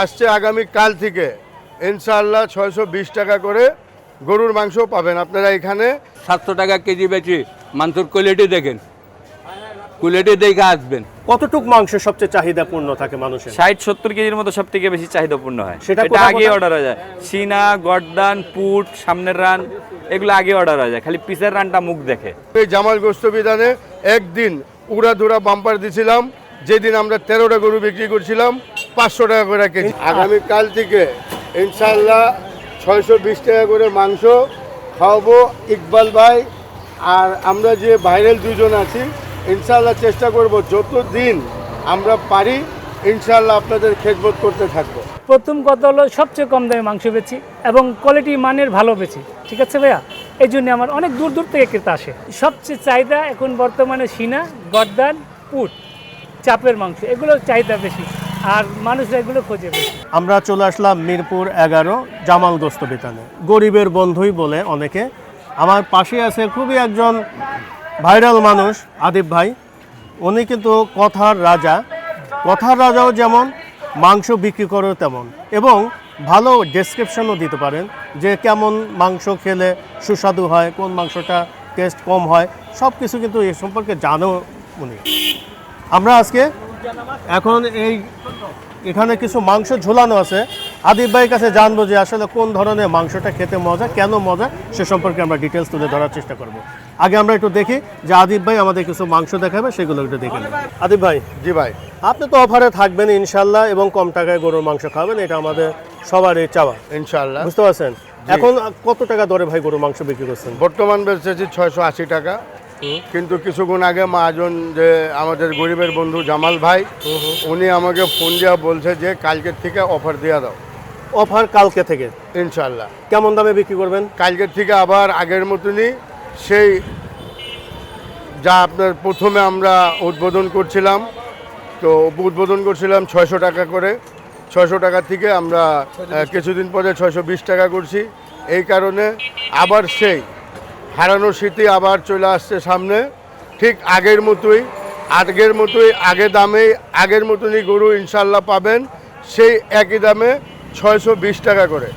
আসছে আগামী কাল থেকে ইনশাআল্লাহ 620 টাকা করে গরুর মাংস পাবেন আপনারা এখানে। 700 টাকা কেজি বেচি। মাংসের কোয়ালিটি দেখেন, কোয়ালিটি দেখে আসবেন। কতটুক মাংস সবচেয়ে চাহিদাপূর্ণ থাকে মানুষের? 60-70 কেজির মতো সব থেকে বেশি চাহিদাপূর্ণ হয়। সেটা এটা আগে অর্ডার হয়ে যায়। সিনা, গর্দান, পুট, সামনের রান এগুলো আগে অর্ডার হয়ে যায়, খালি পিসের রানটা মুখ দেখে। এই জামাল গোস্ত বিধানে একদিন উড়াধুরা বাম্পার দিছিলাম, যেদিন আমরা 13টা গরু বিক্রি করছিলাম 500 টাকা করে কেজি। আগামী কাল থেকে ইনশাআল্লাহ 620 টাকা করে মাংস খাওয়াবো ইকবাল ভাই আর আমরা যে ভাইরাল দুজন আছি। ইনশাআল্লাহ চেষ্টা করব যতদিন আমরা পারি ইনশাআল্লাহ আপনাদের খেদমত করতে থাকবো। প্রথম কথা হলো সবচেয়ে কম দামে মাংস বেচি এবং কোয়ালিটি মানের ভালো বেচি, ঠিক আছে ভাইয়া? এই জন্য আমার অনেক দূর দূর থেকে ক্রেতা আসে। সবচেয়ে চাহিদা এখন বর্তমানে সিনা, গর্দান, পুট, চাপের মাংস, এগুলো চাহিদা বেশি আর মানুষ এগুলো খোঁজে বেশি। আমরা চলে আসলাম মিরপুর 11 জামাল গোস্ত বিতানে। গরিবের বন্ধুই বলে অনেকে। আমার পাশে আছে খুবই একজন ভাইরাল মানুষ, আদিব ভাই। উনি কিন্তু কথার রাজা। কথার রাজাও যেমন, মাংস বিক্রি করেও তেমন, এবং ভালো ডেসক্রিপশনও দিতে পারেন যে কেমন মাংস খেলে সুস্বাদু হয়, কোন মাংসটা টেস্ট কম হয়, সব কিছু কিন্তু এ সম্পর্কে জানো উনি। আমরা আজকে এখন এখানে কিছু মাংস ঝোলানো আছে, আদিব ভাইয়ের কাছে জানবো যে আসলে কোন ধরনের মাংসটা খেতে মজা, কেন মজা, সে সম্পর্কে আমরা ডিটেলস তুলে ধরার চেষ্টা করব। আগে আমরা একটু দেখি যে আদিব ভাই আমাদের কিছু মাংস দেখাবে, সেগুলো একটু দেখে নেব। আদিব ভাই, জি ভাই, আপনি তো অফারে থাকবেন ইনশাল্লাহ এবং কম টাকায় গরুর মাংস খাবেন, এটা আমাদের সবারই চাওয়া ইনশাআল্লাহ। বুঝতে পারছেন? এখন কত টাকা দরে ভাই গরুর মাংস বিক্রি করছেন? বর্তমান বেচেছি 680 টাকা, কিন্তু কিছুক্ষণ আগে মহাজন যে আমাদের গরিবের বন্ধু জামাল ভাই, উনি আমাকে ফোন দিয়ে বলছে যে কালকের থেকে অফার দিয়ে দাও। অফার কালকে থেকে ইনশাআল্লাহ। কেমন দামে বিক্রি করবেন? কালকের থেকে আবার আগের মতনই, সেই যা আপনার প্রথমে আমরা উদ্বোধন করছিলাম, তো উদ্বোধন করছিলাম 600 টাকা করে। 600 টাকা থেকে আমরা কিছুদিন পরে 620 টাকা করছি। এই কারণে আবার সেই হারানো স্মৃতি আবার চলে আসছে সামনে। ঠিক আগের মতোই আগের দামেই আগের মতনই গরু ইনশাল্লাহ পাবেন, সেই একই দামে 620 টাকা করে।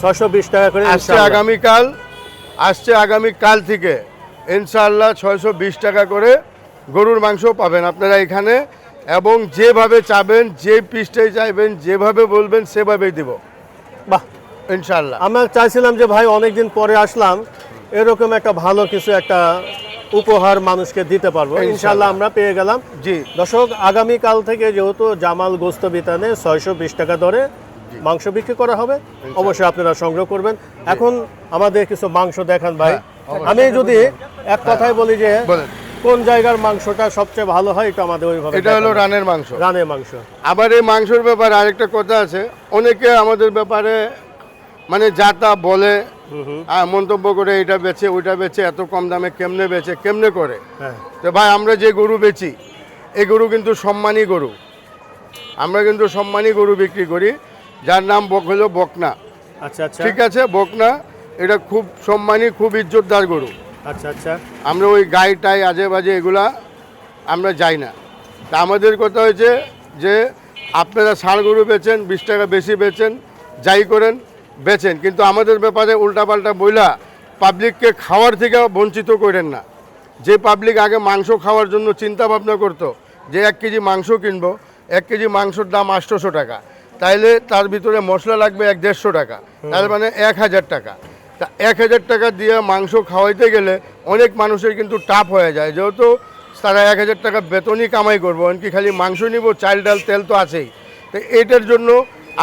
620 টাকা করে আসছে আগামীকাল থেকে ইনশাআল্লাহ 620 টাকা করে গরুর মাংস পাবেন আপনারা এখানে, এবং যেভাবে চাবেন, যে পিসটাই চাইবেন, যেভাবে বলবেন সেভাবেই দিব। বাহ, ইনশাআল্লাহ। আমরা চাইছিলাম যে ভাই অনেকদিন পরে আসলাম, এরকম একটা ভালো কিছু একটা উপহার মানুষকে দিতে পারবো, ইনশাআল্লাহ আমরা পেয়ে গেলাম। জি দর্শক, আগামীকাল থেকে যেহেতু জামাল গোস্ত বিতানে 620 টাকা দরে মাংস বিক্রি করা হবে, অবশ্যই আপনারা সংগ্রহ করবেন। এখন আমাদের কিছু মাংস দেখান ভাই। আমি যদি এক কথায় বলি যে কোন জায়গার মাংসটা সবচেয়ে ভালো হয়, এটা আমাদের ওইভাবে। এটা হলো রানের মাংস। রানের মাংস। আবার এই মাংসের ব্যাপারে আরেকটা কথা আছে, অনেকে আমাদের ব্যাপারে মানে যা তা বলে, মন্তব্য করে, এটা বেচে ওইটা বেচে, এত কম দামে কেমনে বেচে, কেমনে করে। তো ভাই, আমরা যে গরু বেচি এই গরু কিন্তু সম্মানী গরু। আমরা কিন্তু সম্মানী গরু বিক্রি করি, যার নাম হলো বকনা। আচ্ছা আচ্ছা, ঠিক আছে, বকনা এটা খুব সম্মানী, খুব ইজ্জতদার গরু। আচ্ছা আচ্ছা। আমরা ওই গাই টাই আজে বাজে এগুলা আমরা যাই না। তা আমাদের কথা হয়েছে যে আপনারা ষাঁড় গরু বেচেন, 20 টাকা বেশি বেচেন, যাই করেন বেচেন, কিন্তু আমাদের ব্যাপারে উল্টাপাল্টা বইলা পাবলিককে খাওয়ার থেকে বঞ্চিত করেন না। যে পাবলিক আগে মাংস খাওয়ার জন্য চিন্তা ভাবনা করতো যে 1 কেজি মাংস কিনবো, 1 কেজি মাংসর দাম 800 টাকা, তাইলে তার ভিতরে মশলা লাগবে 150 টাকা, তার মানে 1000 টাকা। তা 1000 টাকা দিয়ে মাংস খাওয়াইতে গেলে অনেক মানুষের কিন্তু টাফ হয়ে যায়, যেহেতু তারা 1000 টাকা বেতনই কামাই করবো, এমনকি খালি মাংস নিব, চাল ডাল তেল তো আছেই। তো এটার জন্য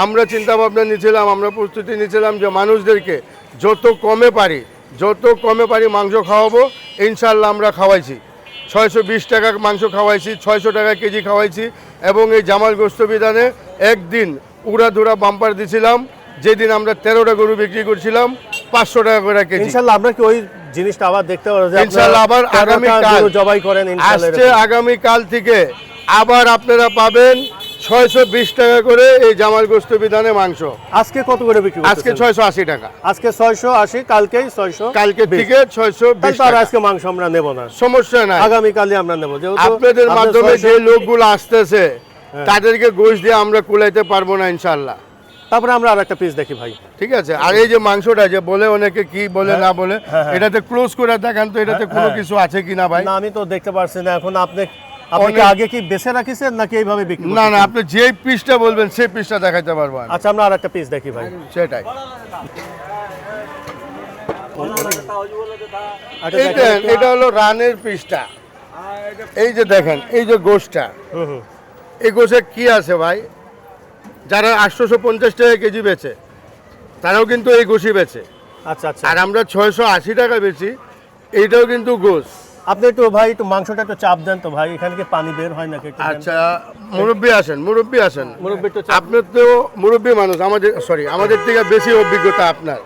আমরা চিন্তা ভাবনা নিয়েছিলাম, আমরা প্রস্তুতি নিয়েছিলাম যে মানুষদেরকে যত কমে পারি মাংস খাওয়াবো। ইনশাআল্লাহ আমরা খাওয়াইছি, 620 টাকা মাংস খাওয়াইছি, 600 টাকা কেজি খাওয়াইছি, এবং এই জামাল গোস্ত বিধানে একদিন উড়াধুরা বাম্পার দিছিলাম, যেদিন আমরা 13টা গরু বিক্রি করছিলাম 500 টাকা করে কেজি। ইনশাআল্লাহ আমরা কি ওই জিনিসটা আবার দেখতে পারবো? ইনশাআল্লাহ আবার আগামীকাল জবাই করেন ইনশাআল্লাহ। আসছে আগামীকাল থেকে আবার আপনারা পাবেন 620 টাকা করে এই জামাল গোস্ত বিধানে মাংস। আজকে কত করে বিক্রি করছেন? আজকে 680 টাকা। আজকে 680, কালকেই 600, কালকে থেকে 620 টাকা। টাকা। আজকে মাংস আমরা নেব না, সমস্যা নাই, আগামী কালই আমরা নেব। যেহেতু আপনাদের মাধ্যমে যে লোকগুলো আসতেছে তাদেরকে গোশ দিয়ে আমরা কুলাইতে পারবো না ইনশাল্লাহ। তারপরে আমরা আর একটা পিস দেখি ভাই। ঠিক আছে। আর এই যে মাংসটা যে বলে অনেকে কি বলে না বলে, এটাতে ক্লোজ করে দেখান তো এটাতে কোনো কিছু আছে কিনা ভাই। না আমি তো দেখতে পারছি না এখন। আপনি কি আগে কি বেছে রাখিছেন নাকি এইভাবে বিক্রি না করছেন? না, আপনি যে পিসটা বলবেন সেই পিসটা দেখাইতে পারবো আমি। আচ্ছা আমরা আর একটা পিস দেখি ভাই। সেটাই। আচ্ছা, এই দেখেন দেখেন, একটু। এটা হলো রানের পিসটা। এই যে দেখেন, এই যে গোশটা, হুম, হুম। এই গোশে কি আছে ভাই, যারা 850 টাকা কেজি বেচে তারাও কিন্তু এই গোশই বেচে, আচ্ছা আচ্ছা। আর আমরা 680 টাকা বেচি, এইটাও কিন্তু গোশ। আপনি একটু ভাই একটু মাংসটা একটু চাপ দেন তো ভাই, এখানে কি পানি বের হয় নাকি একটু দেন। আচ্ছা, মুরব্বী আসেন, মুরব্বী আসেন। মুরব্বি একটু চাপ। আপনার তো মুরব্বী মানুষ, আমাদের থেকে বেশি অভিজ্ঞতা আপনার।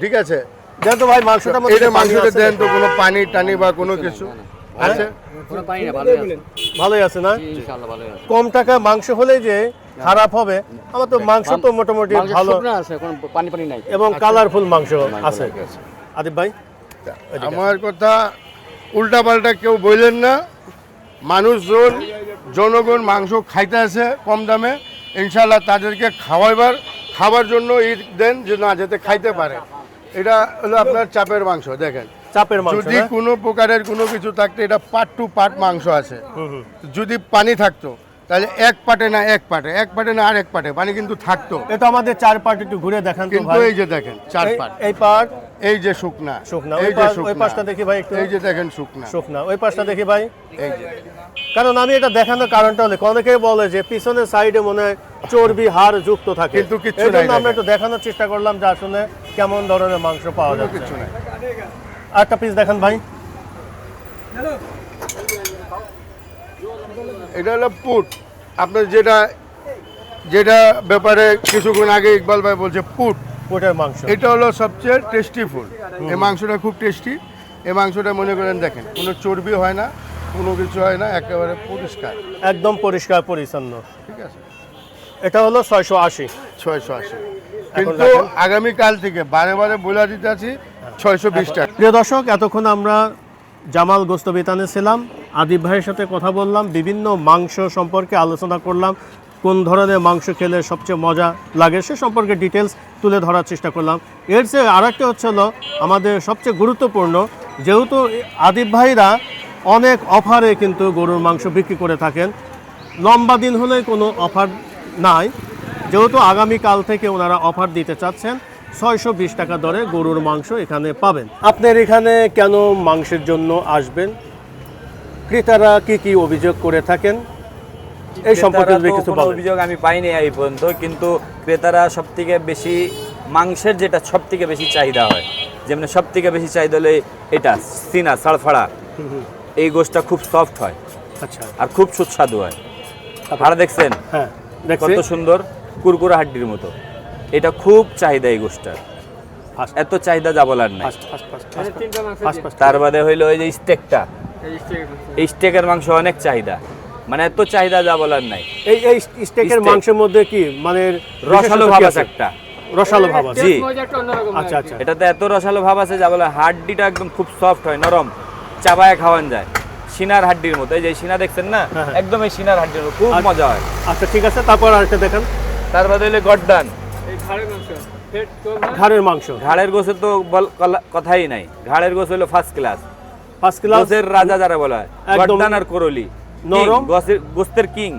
ঠিক আছে, দেন তো ভাই মাংসটার মধ্যে এটা একটু পানি মাংসটা আছে দেন নাকি? তো, কোনো পানি টানি বা কোনো কিছু আছে? ভালোই আছে না? কম টাকা মাংস হলে যে খারাপ হবে, আমার তো মাংস তো মোটামুটি ভালো এবং কালারফুল মাংস আছে। আদিব ভাই আমার কথা উল্টা পাল্টা কেউ বললেন না। মানুষজন, জনগণ মাংস খাইতে আছে কম দামে, ইনশাল্লাহ তাদেরকে খাওয়ার জন্য ঈদ দেন, যে না যাতে খাইতে পারে। এটা হলো আপনার চাপের মাংস। দেখেন, চাপের মাংস যদি না? কোনো প্রকারের কোনো কিছু থাকতো, এটা পার্ট টু পার্ট মাংস আছে। যদি পানি থাকতো তাহলে এক পাটে না এক পাটে পানি কিন্তু থাকতো। এটা আমাদের চার পার্ট একটু ঘুরে দেখান তো কিন্তু ভাই। এই যে দেখেন 4 পাট, এই পার্ট এই যে শুকনা, শুকনা, এই যে ওই শুকনা, পাশটা দেখি ভাই একটু। এই যে দেখেন শুকনা, শুকনা, ওই পাশটা দেখি ভাই। এই যে কারণ আমি এটা দেখানোর কারণটা হলে অনেকেই বলে যে পিছনের সাইডে মনে হয় চর্বি হাড় যুক্ত থাকে, কিন্তু কিচ্ছু এই জন্য নাই আমরা একটু দেখানোর চেষ্টা করলাম যে আসলে কেমন ধরনের মাংস পাওয়া যাচ্ছে। কিছু নাই। একটা পিস দেখান ভাই। এটা হলো পুট। আপনার যেটা ব্যাপারে কিছুক্ষণ আগে ইকবাল ভাই বলছে পুট, ওটার মাংস এটা হলো সবচেয়ে টেস্টি ফুড। এই মাংসটা খুব টেস্টি। এই মাংসটা মনে করেন দেখেন, কোনো চর্বি হয় না, কোনো কিছু হয় না, একেবারে পরিষ্কার। একদম পরিষ্কার পরিচ্ছন্ন। ঠিক আছে, এটা হলো 680। 680। কিন্তু আগামীকাল থেকে বারে বলে দিতে আছি 620 টাকা। প্রিয় দর্শক, এতক্ষণ আমরা জামাল গোস্ত বিতানে ছিলাম, আদিব ভাইয়ের সাথে কথা বললাম, বিভিন্ন মাংস সম্পর্কে আলোচনা করলাম, কোন ধরনের মাংস খেলে সবচেয়ে মজা লাগে সে সম্পর্কে ডিটেলস তুলে ধরার চেষ্টা করলাম। এর চেয়ে আরেকটা হচ্ছে হলো আমাদের সবচেয়ে গুরুত্বপূর্ণ, যেহেতু আদিব ভাইরা অনেক অফারে কিন্তু গরুর মাংস বিক্রি করে থাকেন, লম্বা দিন হলে কোনো অফার নাই, যেহেতু আগামীকাল থেকে ওনারা অফার দিতে চাচ্ছেন, 620 টাকা দরে গরুর মাংস এখানে পাবেন। আপনার এখানে কেন মাংসের জন্য আসবেন, ক্রেতারা কি কি অভিযোগ করে থাকেন, এই সম্পর্কে যদি কিছু কোনো বলেন। অভিযোগ আমি পাইনি এই পর্যন্ত, কিন্তু ক্রেতারা সবথেকে বেশি মাংসের যেটা সবথেকে বেশি চাহিদা হয়, যেমন সবথেকে বেশি চাহিদা হলে এটা সিনা সালফাড়া, এই গোশটা খুব সফট হয় আচ্ছা, আর খুব সুস্বাদু হয়। হাড় দেখছেন হ্যাঁ দেখছি। কত সুন্দর, কুরকুরা হাড্ডির মতো। এটা খুব চাহিদা এই গোশটার, ফার্স্ট এত চাহিদা যা বলার নাই। ফার্স্ট তার বাদে হইলো ওই যে স্টেকটা, এই স্টেকের মাংস অনেক চাহিদা, মানে এত চাহিদা যা বলার নাই। এই স্টেকের স্টেক। মাংসের মধ্যে কি মানে রসালো ভাব আছে একটা, রসালো ভাব আছে। জি আচ্ছা আচ্ছা, এটাতে এত রসালো ভাব আছে যা বলে, হাড্ডিটা একদম খুব সফট হয়, নরম, চাবায় খাওয়ান যায়, সিনার হাড্ডির মতো। এই যে সিনা দেখছেন না, হ্যাঁ। একদম এই সিনার হাড্ডির মতো, খুব মজা হয়। আচ্ছা ঠিক আছে, তারপর আরেকটা দেখেন। তার বাদে হইলে গর্দান, ঘাড়ের মাংস, ঘাড়ের গোছের তো কথাই নাই, ঘাড়ের গোছ হলো ফার্স্ট ক্লাস, ফার্স্ট ক্লাস, গোছের রাজা যারা বলা হয়, একদম গর্দান আর করলি, নরম। গোস্তের কিং,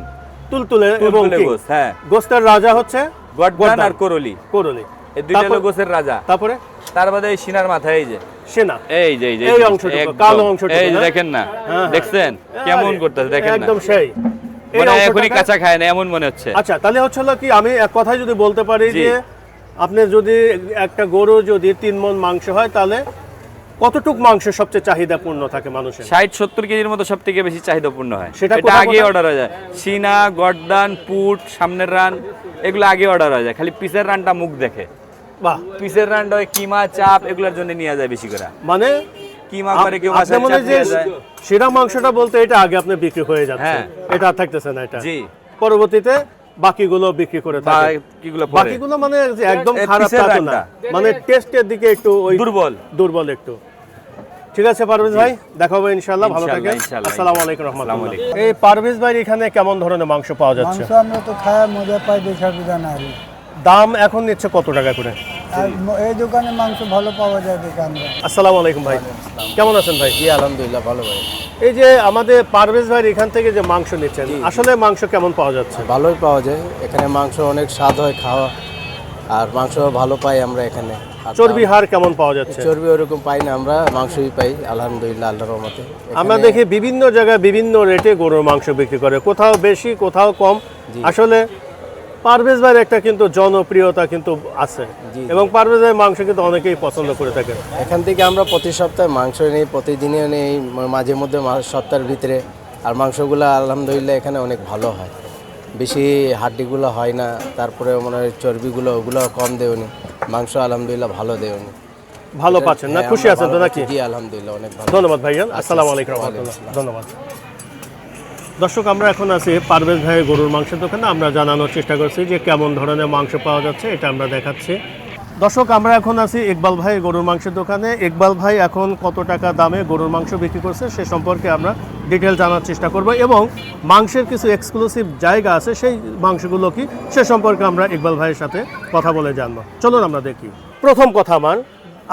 তুলতুলে এবং তুলতুলে king। গোছ, হ্যাঁ। গোস্তের রাজা হচ্ছে গর্দান আর করলি, করলি, এই দুইটা হলো তারপর- গোছের রাজা। তারপরে তার বাদে এই সিনার মাথায় এই যে সেনা, এই যে এই অংশটুকু, একদম। কালো অংশটুকু, এই যে না? দেখেন না, হ্যাঁ, দেখছেন কেমন করতেছে, দেখেন না, একদম সেই এই মানে এখনই অংশটাকে- কাঁচা খায় না এমন মনে হচ্ছে। আচ্ছা তাহলে হচ্ছে হলো কি, আমি এক কথায় যদি বলতে পারি জি। যে আপনি যদি একটা গরু যদি 3 মণ মাংস হয়, তাহলে কতটুক মাংস সবচেয়ে চাহিদাপূর্ণ থাকে মানুষের? 60-70 কেজির মতো সব থেকে বেশি চাহিদাপূর্ণ হয়, সেটা এটা কোথায় আগে কোথায়? অর্ডার হয়ে যায়। সিনা, গর্দান, পুট, সামনের রান, এগুলো আগে অর্ডার হয়ে যায়, খালি পিসের রানটা মুখ দেখে। বাহ, পিসের রানটা ওই কিমা, চাপ এগুলোর জন্য নিয়ে যায় বেশি করে, মানে কিমা করে কেউ আপনি মাছের মনে চাপ যে নিয়ে যায়। সেরা মাংসটা বলতে এটা আগে আপনি বিক্রি হয়ে যাচ্ছে, হ্যাঁ। এটা আর থাকতেছে না, এটা জি, পরবর্তীতে বাকিগুলো বিক্রি করে বা থাকে। কিগুলো পরে বাকিগুলো মানে যে একদম এই খারাপ পিসের তা তো না, রানটা। মানে টেস্টের দিকে একটু ওই দুর্বল। দুর্বল একটু। ঠিক আছে পারভেজ ভাই, দেখা হবে ইনশাআল্লাহ। ভালো ইনশাআল্লাহ, থাকেন। ইনশাআল্লাহ, আসসালামু আলাইকুম আসসালামু রহমতুল্লাহ। আলাইকুম। এই পারভেজ ভাই এখানে কেমন ধরনের মাংস পাওয়া যাচ্ছে? মাংস আমরা তো খায় মজা পাই, দেখা বুঝা না আর দাম এখন নিচ্ছে কত টাকা করে? এই দোকানে মাংস ভালো পাওয়া যায় দেখে আমরা। আসসালামু আলাইকুম ভাই, কেমন আছেন ভাই? জি আলহামদুলিল্লাহ ভালো ভাই, এই যে আমাদের পারভেজ ভাই এখান থেকে যে মাংস নিচ্ছেন, আসলে মাংস কেমন পাওয়া যাচ্ছে? ভালোই পাওয়া যায় এখানে। মাংস অনেক স্বাদ হয় খাওয়া, আর মাংস ভালো পাই আমরা এখানে। আর চর্বি হার কেমন পাওয়া যাচ্ছে? চর্বি ওরকম পাই না আমরা, মাংসই পাই আলহামদুলিল্লাহ আল্লাহর রহমতে। আমরা দেখি বিভিন্ন জায়গায় বিভিন্ন রেটে গরুর মাংস বিক্রি করে, কোথাও বেশি কোথাও কম। আসলে পারভেজ ভাইয়ের একটা কিন্তু জনপ্রিয়তা কিন্তু আছে, জি। এবং পারভেজ ভাইয়ের মাংস কিন্তু অনেকেই পছন্দ করে থাকে। এখান থেকে আমরা প্রতি সপ্তাহে মাংস নেই, প্রতিদিনই নেই, মাঝে মধ্যে সপ্তাহের ভিতরে। আর মাংসগুলো আলহামদুলিল্লাহ এখানে অনেক ভালো হয়, বেশি হাড্ডিগুলো হয় না, তারপরে মনে হয় চর্বিগুলো ওগুলো কম দেওনি, মাংস আলহামদুলিল্লাহ ভালো দেওনি। ভালো পাচ্ছেন না? খুশি আছেন তো নাকি? জি আলহামদুলিল্লাহ অনেক ভালো। ধন্যবাদ ভাইজান, আসসালামু আলাইকুম রহমতুল্লাহ। ধন্যবাদ। দর্শক, আমরা এখন আছি পারভেজ ভাইয়ের গরুর মাংসের দোকানে। আমরা জানানোর চেষ্টা করছি যে কেমন ধরনের মাংস পাওয়া যাচ্ছে, এটা আমরা দেখাচ্ছি। দর্শক, আমরা এখন আছি ইকবাল ভাই গরুর মাংসের দোকানে। ইকবাল ভাই এখন কত টাকা দামে গরুর মাংস বিক্রি করছে সে সম্পর্কে আমরা ডিটেল জানার চেষ্টা করব, এবং মাংসের কিছু এক্সক্লুসিভ জায়গা আছে, সেই মাংসগুলো কি সে সম্পর্কে আমরা ইকবাল ভাইয়ের সাথে কথা বলে জানবো। চলুন আমরা দেখি। প্রথম কথা আমার,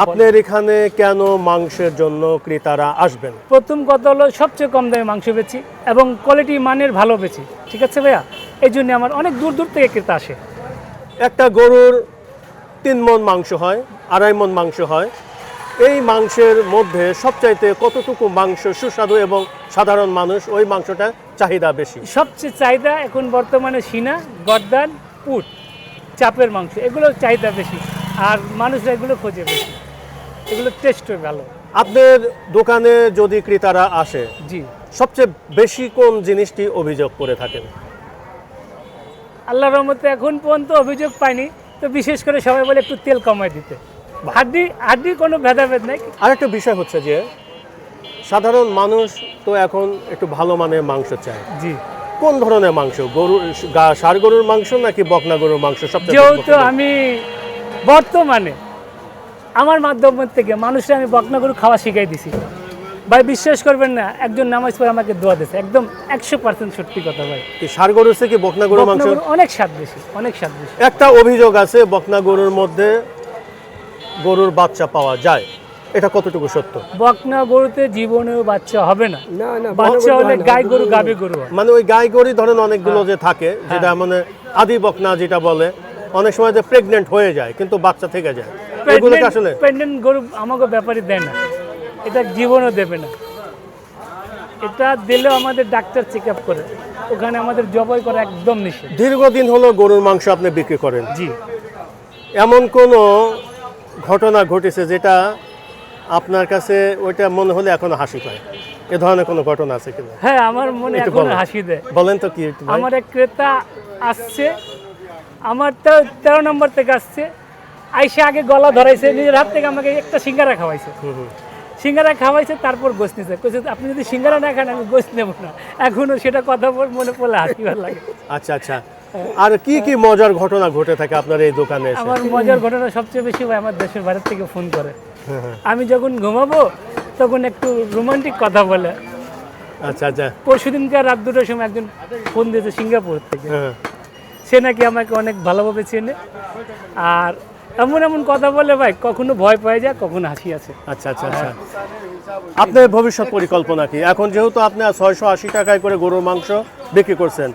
আপনার এখানে কেন মাংসের জন্য ক্রেতারা আসবেন? প্রথম কথা হলো সবচেয়ে কম দামে মাংস বেচি এবং কোয়ালিটি মানের ভালো বেচি, ঠিক আছে ভাইয়া? এই জন্য আমার অনেক দূর দূর থেকে ক্রেতা আসে। একটা গরুর 3 মণ মাংস হয়, 2.5 মণ মাংস হয়। এই মাংসের মধ্যে সবচাইতে কতটুকু মাংস সুস্বাদু এবং সাধারণ মানুষ ওই মাংসটা চাহিদা বেশি? সবচেয়ে চাহিদা এখন বর্তমানে সিনা, গর্দান, পুট, চাপের মাংস, এগুলো চাহিদা বেশি, আর মানুষরা এগুলো খোঁজে বেশি, এগুলো টেস্টও ভালো। আপনার দোকানে যদি ক্রেতারা আসে, জি, সবচেয়ে বেশি কোন জিনিসটি অভিযোগ করে থাকেন? আল্লাহর রহমতে এখন পর্যন্ত অভিযোগ পাইনি, তো বিশেষ করে সবাই বলে একটু তেল কমায় দিতে। হাড্ডির কোনো ভেদাভেদ নাই। আরেকটা বিষয় হচ্ছে যে সাধারণ মানুষ তো এখন একটু ভালো মানের মাংস চায়। জি, কোন ধরনের মাংস? ষাঁড় গরুর মাংস নাকি বকনা গরুর মাংস সবচেয়ে যেহেতু আমি বর্তমানে আমার মাধ্যম থেকে মানুষরা আমি বকনা গরু খাওয়া শিখাই দিছি, ভাই বিশ্বাস করবেন না, একজন নামাজ পড়ে আমাকে দোয়া দিয়েছে, একদম 100% সত্যি কথা ভাই। ষাঁড় গরুর থেকে বকনা গরুর বকনা মাংস গরু অনেক স্বাদ বেশি, অনেক স্বাদ বেশি। একটা অভিযোগ আছে বকনা গরুর মধ্যে গরুর বাচ্চা পাওয়া যায়, এটা কতটুকু সত্য? বকনা গরুতে জীবনেও বাচ্চা হবে না, বাচ্চা হলে গাই গরু গাভী গরু হয়। মানে ওই গাই গরু ধরেন অনেকগুলো যে থাকে, যেটা মানে আদি বকনা যেটা বলে, অনেক সময় যে প্রেগনেন্ট হয়ে যায় কিন্তু বাচ্চা থেকে যায়, এগুলো কি আসলে? প্রেগনেন্ট গরু আমাকে ব্যাপারই দেয় না, এটা জীবনও দেবে না। এটা দিলেও আমাদের ডাক্তার চেক আপ করে, ওখানে আমাদের জবাই করা একদম নিষেধ। দীর্ঘদিন হলো গরুর মাংস আপনি বিক্রি করেন, জি, এমন কোন ঘটনা ঘটেছে যেটা আপনার কাছে ওইটা মনে হলে এখনো হাসি পায়? এ ধরনের কোনো ঘটনা আছে কিনা? হ্যাঁ, আমার মনে একটু এখন বলেন। হাসি দেয়। বলেন তো কি একটু ভাই? আমার এক ক্রেতা আসছে, আমার তো 13 নম্বর থেকে আসছে, আইসে আগে গলা ধরাইছে, নিজের হাত থেকে আমাকে একটা সিঙ্গারা খাওয়াইছে। সিঙ্গারা খাওয়াইছে, তারপর গোস নিছে, কইছে আপনি যদি সিঙ্গারা না খান আমি গোস নেব না। এখনো সেটা কথা মনে পড়লে হাসি ভালো লাগে। আচ্ছা আচ্ছা, আর কি কি মজার ঘটনা ঘটে থাকে আপনার এই দোকানে এসে? আমার মজার ঘটনা সবচেয়ে বেশি হয় আমার দেশের বাইরে থেকে ফোন করে, আমি যখন ঘুমাবো তখন একটু রোমান্টিক কথা বলে। আচ্ছা আচ্ছা, পরশুদিনকার রাত 2টার সময় একজন ফোন দিয়েছে সিঙ্গাপুর থেকে, হ্যাঁ। সে নাকি আমাকে অনেক ভালোভাবে চেনে, আর এমন এমন কথা বলে ভাই, কখনো ভয় পেয়ে যায়, কখনো হাসি আছে। আচ্ছা আচ্ছা আচ্ছা, আপনার ভবিষ্যৎ পরিকল্পনা কি? এখন যেহেতু আপনি 680 টাকায় করে গরুর মাংস বিক্রি করছেন,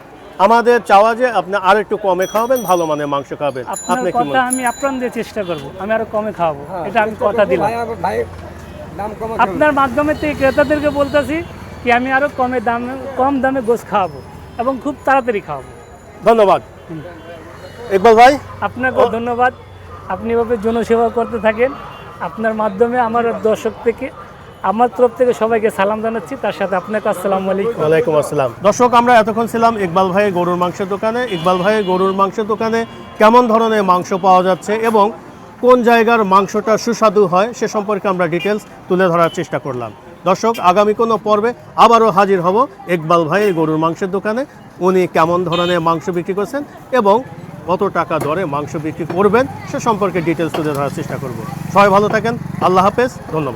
আমাদের চাওয়া যে আপনি আর একটু কমে খাওয়াবেন, ভালো মানের মাংস খাবেন। আপনার আপনি কি কথা মনে? আমি আপ্রাণ দিয়ে চেষ্টা করব, আমি আরো কমে খাওয়াবো, এটা আমি কথা দিলাম। আপনার মাধ্যমে থেকে ক্রেতাদেরকে বলতেছি কি আমি আরো কম দামে গোশ খাওয়াবো এবং খুব তাড়াতাড়ি খাওয়াবো। ধন্যবাদ ইকবাল ভাই। আপনাকে ধন্যবাদ, আপনি এভাবে জনসেবা করতে থাকেন। আপনার মাধ্যমে আমার দর্শক থেকে, আমার তরফ থেকে সবাইকে সালাম জানাচ্ছি, তার সাথে আপনাকে আসসালামু আলাইকুম। ওয়ালাইকুম আসসালাম। দর্শক, আমরা এতক্ষণ ছিলাম ইকবাল ভাইয়ের গরুর মাংসের দোকানে। ইকবাল ভাইয়ের গরুর মাংসের দোকানে কেমন ধরনের মাংস পাওয়া যাচ্ছে এবং কোন জায়গার মাংসটা সুস্বাদু হয় সে সম্পর্কে আমরা ডিটেলস তুলে ধরার চেষ্টা করলাম। দর্শক, আগামী কোনো পর্বে আবারও হাজির হব ইকবাল ভাইয়ের গরুর মাংসের দোকানে। উনি কেমন ধরনের মাংস বিক্রি করছেন এবং কত টাকা দরে মাংস বিক্রি করবেন সে সম্পর্কে ডিটেলস তুলে ধরার চেষ্টা করব। সবাই ভালো থাকেন, আল্লাহ হাফেজ, ধন্যবাদ।